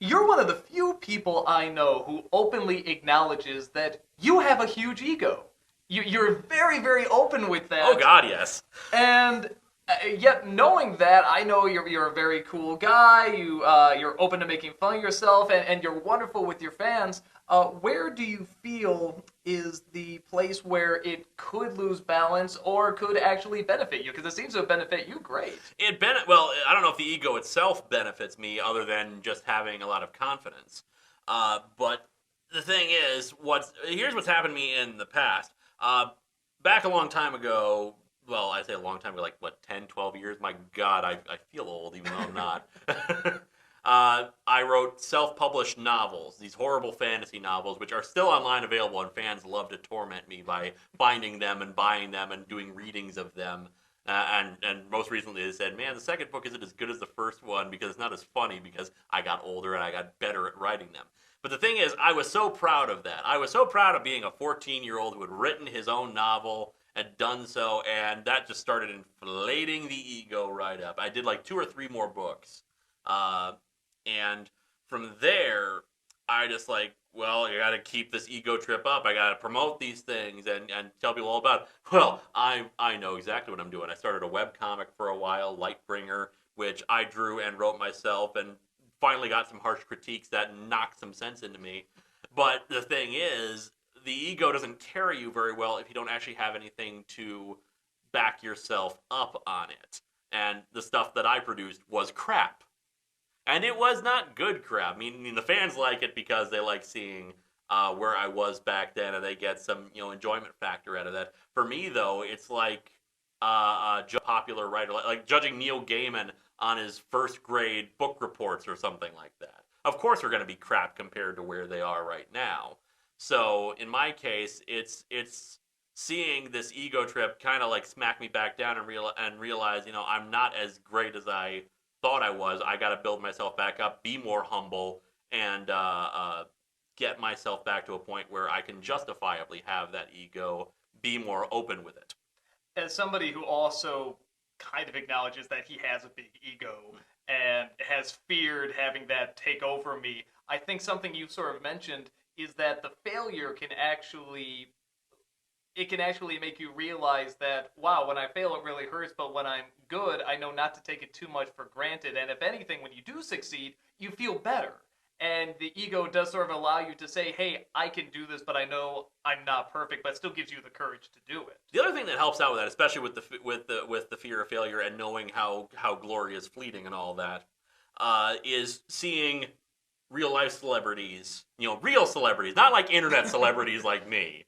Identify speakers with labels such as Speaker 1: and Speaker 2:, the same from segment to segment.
Speaker 1: You're one of the few people I know who openly acknowledges that you have a huge ego. You're very, very open with
Speaker 2: Oh
Speaker 1: that.
Speaker 2: God, yes.
Speaker 1: And yet, knowing that, I know you're a very cool guy. You're open to making fun of yourself, and you're wonderful with your fans. Where do you feel is the place where it could lose balance or could actually benefit you? Because it seems to benefit you great.
Speaker 2: Well, I don't know if the ego itself benefits me, other than just having a lot of confidence. But the thing is, here's what's happened to me in the past. Back a long time ago, well, I say a long time ago, like what, 10, 12 years? My God, I feel old, even though I'm not. I wrote self-published novels, these horrible fantasy novels, which are still online available, and fans love to torment me by finding them and buying them and doing readings of them. And most recently they said, man, the second book isn't as good as the first one because it's not as funny because I got older and I got better at writing them. But the thing is, I was so proud of that. I was so proud of being a 14-year-old who had written his own novel and done so, and that just started inflating the ego right up. I did like 2 or 3 more books. Uh, and from there, I just like, well, I got to keep this ego trip up. I got to promote these things and tell people all about it. Well, I know exactly what I'm doing. I started a web comic for a while, Lightbringer, which I drew and wrote myself, and finally got some harsh critiques that knocked some sense into me. But the thing is, the ego doesn't carry you very well if you don't actually have anything to back yourself up on it. And the stuff that I produced was crap. And it was not good crap. I mean, the fans like it because they like seeing where I was back then, and they get some enjoyment factor out of that. For me, though, it's like a popular writer, like judging Neil Gaiman on his first grade book reports or something like that. Of course, they're going to be crap compared to where they are right now. So in my case, it's seeing this ego trip kind of like smack me back down and realize I'm not as great as I thought I was. I got to build myself back up, be more humble, and get myself back to a point where I can justifiably have that ego, be more open with it.
Speaker 1: As somebody who also kind of acknowledges that he has a big ego and has feared having that take over me, I think something you sort of mentioned is that the failure can actually make you realize that, wow, when I fail, it really hurts, but when I'm good, I know not to take it too much for granted. And if anything, when you do succeed, you feel better. And the ego does sort of allow you to say, hey, I can do this, but I know I'm not perfect, but it still gives you the courage to do it.
Speaker 2: The other thing that helps out with that, especially with the fear of failure and knowing how glory is fleeting and all that, is seeing real life celebrities, real celebrities, not like internet celebrities like me.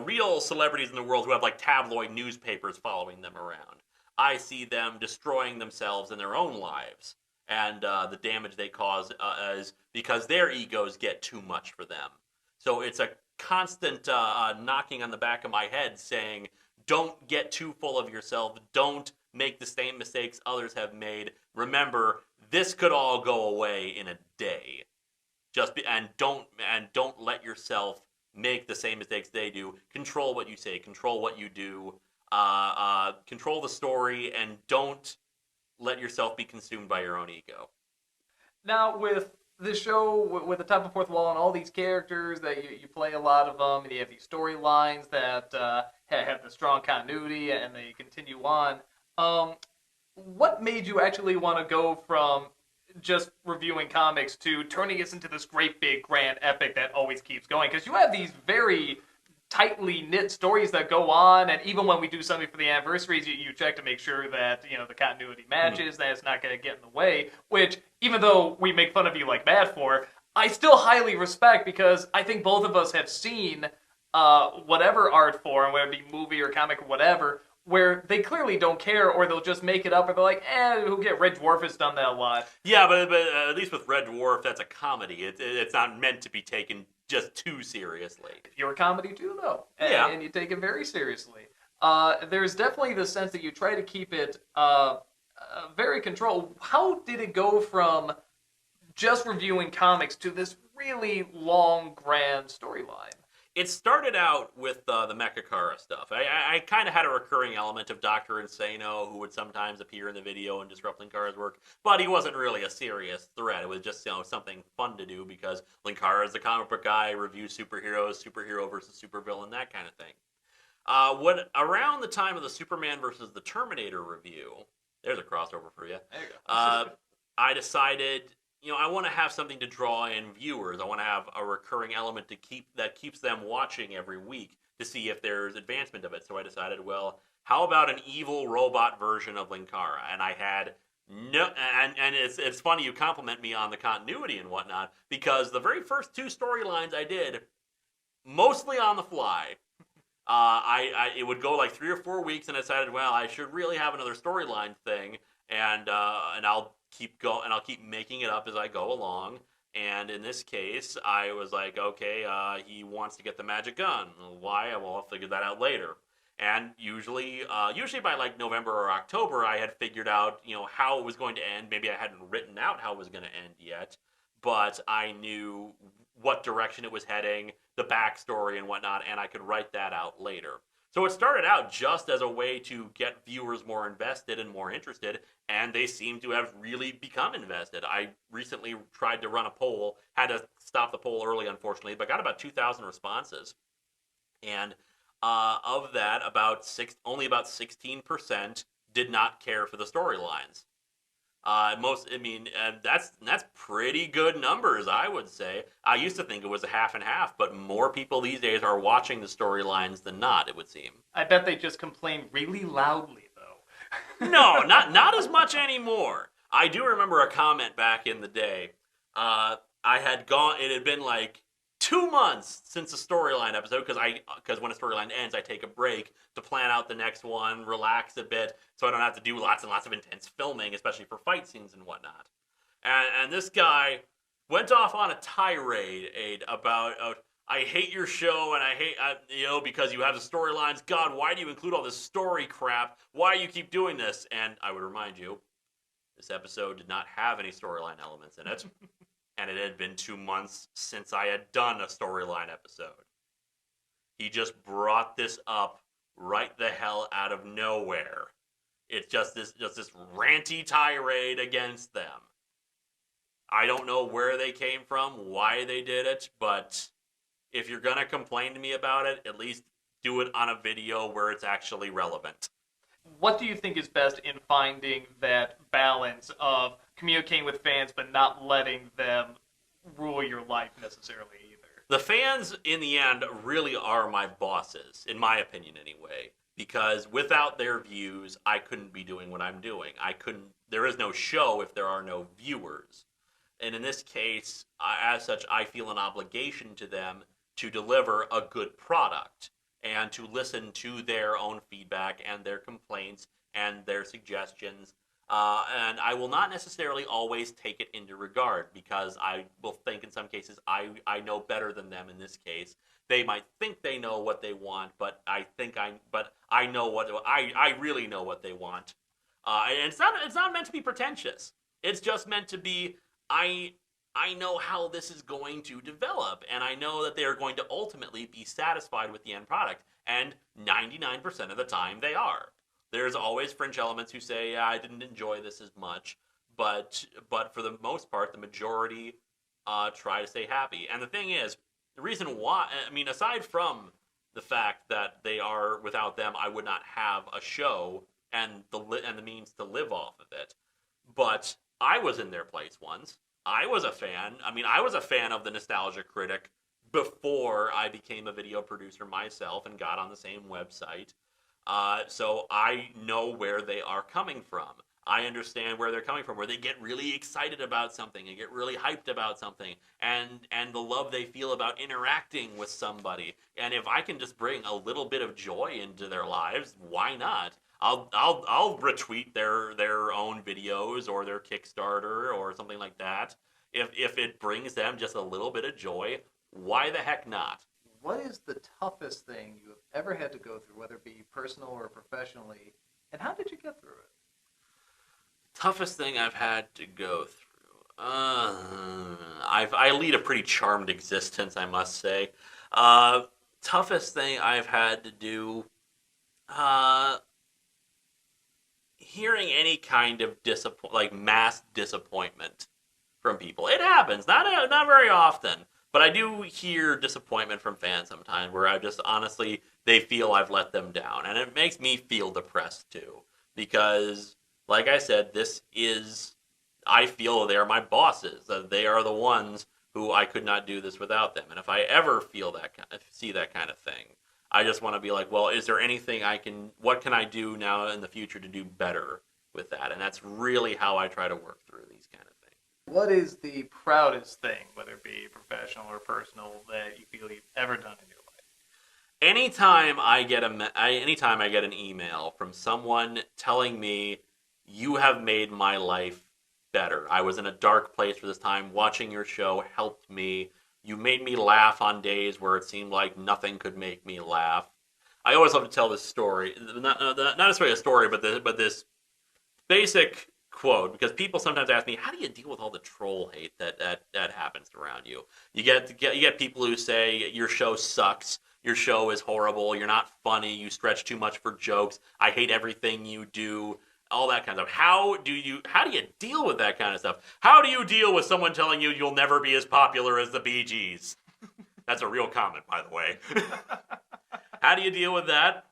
Speaker 2: Real celebrities in the world who have like tabloid newspapers following them around. I see them destroying themselves in their own lives, and the damage they cause is because their egos get too much for them. So it's a constant knocking on the back of my head saying, don't get too full of yourself. Don't make the same mistakes others have made. Remember, this could all go away in a day. And don't let yourself make the same mistakes they do. Control what you say. Control what you do. Control the story, and don't let yourself be consumed by your own ego.
Speaker 1: Now, with this show, with the top of fourth wall and all these characters that you play a lot of them, and you have these storylines that have the strong continuity and they continue on. What made you actually want to go from just reviewing comics to turning this into this great big grand epic that always keeps going? Because you have these very tightly knit stories that go on, and even when we do something for the anniversaries, you check to make sure that the continuity matches, that it's not going to get in the way. Which, even though we make fun of you like mad for, I still highly respect, because I think both of us have seen whatever art form, whether it be movie or comic or whatever, where they clearly don't care, or they'll just make it up, or they're like, who cares? Red Dwarf has done that a lot.
Speaker 2: Yeah, but at least with Red Dwarf, that's a comedy. It's not meant to be taken just too seriously.
Speaker 1: You're a comedy too, though.
Speaker 2: Yeah.
Speaker 1: And you take it very seriously. There's definitely the sense that you try to keep it very controlled. How did it go from just reviewing comics to this really long, grand storyline?
Speaker 2: it started out with the Mechakara stuff. I kind of had a recurring element of Dr. Insano, who would sometimes appear in the video and disrupt Linkara's work, but he wasn't really a serious threat. It was just something fun to do because Linkara is the comic book guy, reviews superheroes, superhero versus supervillain, that kind of thing. When around the time of the Superman versus the Terminator review, there's a crossover for you.
Speaker 1: There you go.
Speaker 2: I decided, I want to have something to draw in viewers. I want to have a recurring element that keeps them watching every week to see if there's advancement of it. So I decided, well, how about an evil robot version of Linkara? And I had no, and it's funny you compliment me on the continuity and whatnot, because the very first two storylines I did, mostly on the fly. It would go like 3 or 4 weeks, and I decided, well, I should really have another storyline thing, and I'll keep making it up as I go along. And in this case, I was like, okay, he wants to get the magic gun. Why? Well, I'll figure that out later. And usually by like November or October, I had figured out, how it was going to end. Maybe I hadn't written out how it was going to end yet, but I knew what direction it was heading, the backstory and whatnot, and I could write that out later. So it started out just as a way to get viewers more invested and more interested, and they seem to have really become invested. I recently tried to run a poll, had to stop the poll early, unfortunately, but got about 2,000 responses. And of that, only about 16% did not care for the storylines. That's pretty good numbers, I would say. I used to think it was a half and half, but more people these days are watching the storylines than not, it would seem.
Speaker 1: I bet they just complain really loudly, though.
Speaker 2: No, not as much anymore. I do remember a comment back in the day. It had been like 2 months since the storyline episode, because when a storyline ends, I take a break to plan out the next one, relax a bit, so I don't have to do lots and lots of intense filming, especially for fight scenes and whatnot. And this guy went off on a tirade about, I hate your show, and I hate, because you have the storylines. God, why do you include all this story crap? Why do you keep doing this? And I would remind you, this episode did not have any storyline elements in it. And it had been 2 months since I had done a storyline episode. He just brought this up right the hell out of nowhere. It's just this ranty tirade against them. I don't know where they came from, why they did it, but if you're gonna complain to me about it, at least do it on a video where it's actually relevant.
Speaker 1: What do you think is best in finding that balance of communicating with fans but not letting them rule your life necessarily either?
Speaker 2: The fans, in the end, really are my bosses, in my opinion anyway, because without their views, I couldn't be doing what I'm doing. There is no show if there are no viewers. And in this case, as such, I feel an obligation to them to deliver a good product and to listen to their own feedback and their complaints and their suggestions. And I will not necessarily always take it into regard, because I will think in some cases I know better than them in this case. They might think they know what they want, but I really know what they want. And it's not meant to be pretentious. It's just meant to be, I know how this is going to develop, and I know that they are going to ultimately be satisfied with the end product, and 99% of the time they are. There's always fringe elements who say, yeah, I didn't enjoy this as much, but for the most part, the majority try to stay happy. And the thing is, the reason why, aside from the fact that without them, I would not have a show and the means to live off of it. But I was in their place once. I was a fan. I was a fan of the Nostalgia Critic before I became a video producer myself and got on the same website. So I know where they are coming from. I understand where they're coming from, where they get really excited about something and get really hyped about something, and the love they feel about interacting with somebody. And if I can just bring a little bit of joy into their lives, why not? I'll retweet their own videos or their Kickstarter or something like that. If it brings them just a little bit of joy, why the heck not?
Speaker 1: What is the toughest thing you have ever had to go through, whether it be personal or professionally, and how did you get through it?
Speaker 2: Toughest thing I've had to go through. I lead a pretty charmed existence, I must say. toughest thing I've had to do, uh, hearing any kind of mass disappointment from people. It happens, not very often, but I do hear disappointment from fans sometimes where I just honestly they feel I've let them down, and it makes me feel depressed too because, like I said, I feel they are my bosses. That they are the ones who I could not do this without them. And if I ever see that kind of thing, I just want to be like, well, is there anything what can I do now in the future to do better with that? And that's really how I try to work through these kind of things.
Speaker 1: What is the proudest thing, whether it be professional or personal, that you feel you've ever done in your life?
Speaker 2: Anytime I get an email from someone telling me you have made my life better. I was in a dark place for this time. Watching your show helped me. You made me laugh on days where it seemed like nothing could make me laugh. I always love to tell this story. Not necessarily a story, but this basic quote, because people sometimes ask me, how do you deal with all the troll hate that happens around you? You get people who say your show sucks, your show is horrible, you're not funny, you stretch too much for jokes, I hate everything you do, all that kind of stuff. How do you deal with that kind of stuff? How do you deal with someone telling you you'll never be as popular as the Bee Gees? That's a real comment, by the way. How do you deal with that?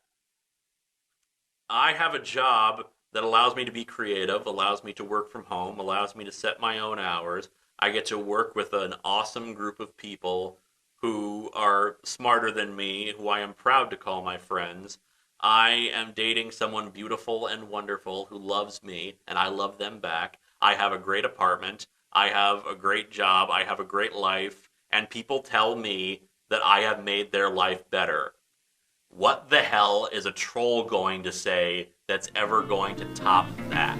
Speaker 2: I have a job that allows me to be creative, allows me to work from home, allows me to set my own hours. I get to work with an awesome group of people who are smarter than me, who I am proud to call my friends. I am dating someone beautiful and wonderful who loves me, and I love them back. I have a great apartment. I have a great job. I have a great life. And people tell me that I have made their life better. What the hell is a troll going to say that's ever going to top that?